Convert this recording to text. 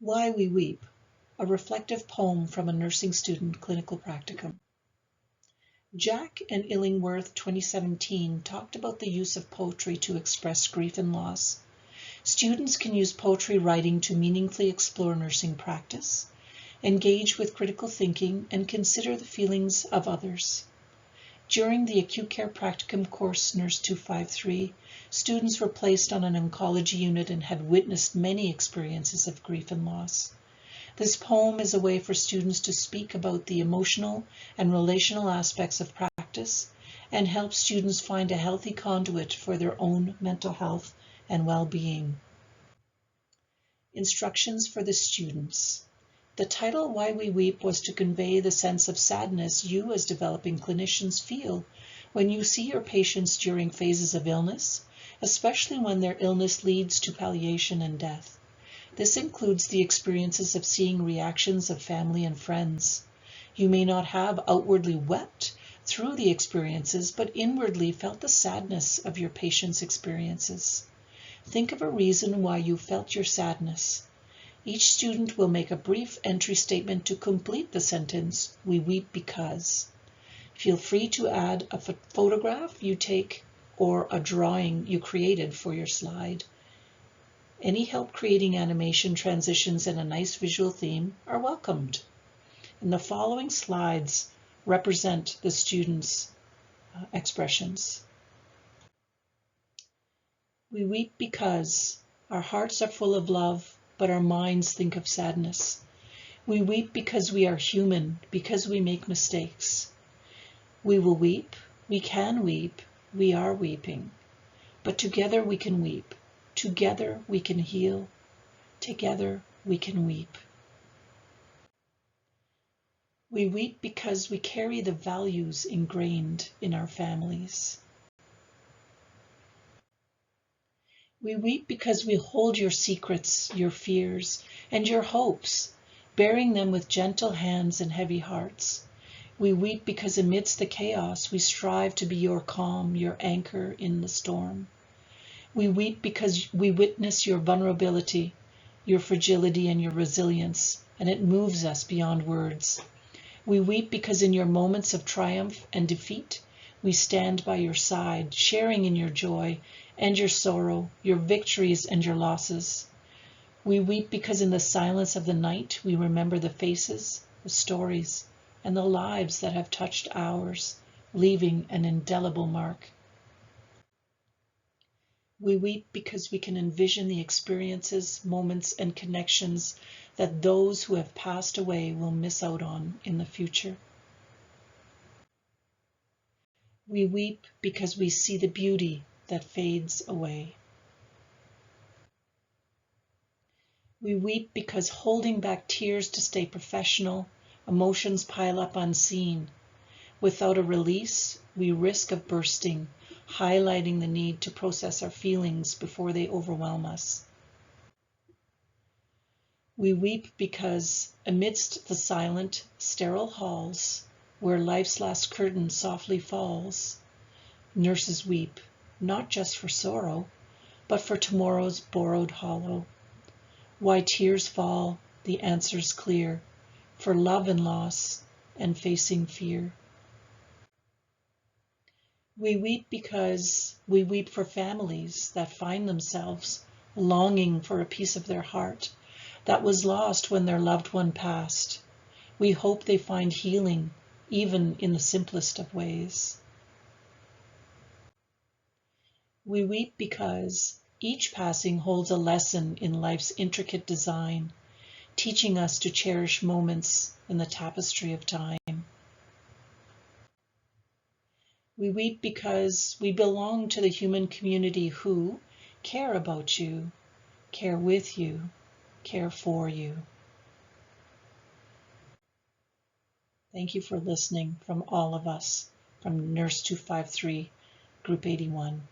Why We Weep, a reflective poem from a nursing student clinical practicum. Jack and Illingworth 2017 talked about the use of poetry to express grief and loss. Students can use poetry writing to meaningfully explore nursing practice, engage with critical thinking, and consider the feelings of others. During the acute care practicum course Nurse 253, students were placed on an oncology unit and had witnessed many experiences of grief and loss. This poem is a way for students to speak about the emotional and relational aspects of practice and help students find a healthy conduit for their own mental health and well-being. Instructions for the students. The title Why We Weep was to convey the sense of sadness you as developing clinicians feel when you see your patients during phases of illness, especially when their illness leads to palliation and death. This includes the experiences of seeing reactions of family and friends. You may not have outwardly wept through the experiences, but inwardly felt the sadness of your patient's experiences. Think of a reason why you felt your sadness. Each student will make a brief entry statement to complete the sentence, "We weep because." Feel free to add a photograph you take or a drawing you created for your slide. Any help creating animation transitions and a nice visual theme are welcomed. And the following slides represent the students' expressions. We weep because our hearts are full of love, but our minds think of sadness. We weep because we are human, because we make mistakes. We will weep, we can weep, we are weeping. But together we can weep. Together we can heal. Together we can weep. We weep because we carry the values ingrained in our families. We weep because we hold your secrets, your fears, and your hopes, bearing them with gentle hands and heavy hearts. We weep because amidst the chaos, we strive to be your calm, your anchor in the storm. We weep because we witness your vulnerability, your fragility, and your resilience, and it moves us beyond words. We weep because in your moments of triumph and defeat, we stand by your side, sharing in your joy and your sorrow, your victories and your losses. We weep because in the silence of the night, we remember the faces, the stories, and the lives that have touched ours, leaving an indelible mark. We weep because we can envision the experiences, moments, and connections that those who have passed away will miss out on in the future. We weep because we see the beauty that fades away. We weep because holding back tears to stay professional, emotions pile up unseen. Without a release, we risk of bursting, highlighting the need to process our feelings before they overwhelm us. We weep because amidst the silent, sterile halls, where life's last curtain softly falls, nurses weep, not just for sorrow, but for tomorrow's borrowed hollow. Why tears fall, the answer's clear, for love and loss and facing fear. We weep because we weep for families that find themselves longing for a piece of their heart that was lost when their loved one passed. We hope they find healing, even in the simplest of ways. We weep because each passing holds a lesson in life's intricate design, teaching us to cherish moments in the tapestry of time. We weep because we belong to the human community who care about you, care with you, care for you. Thank you for listening from all of us, from Nurse 253, Group 81.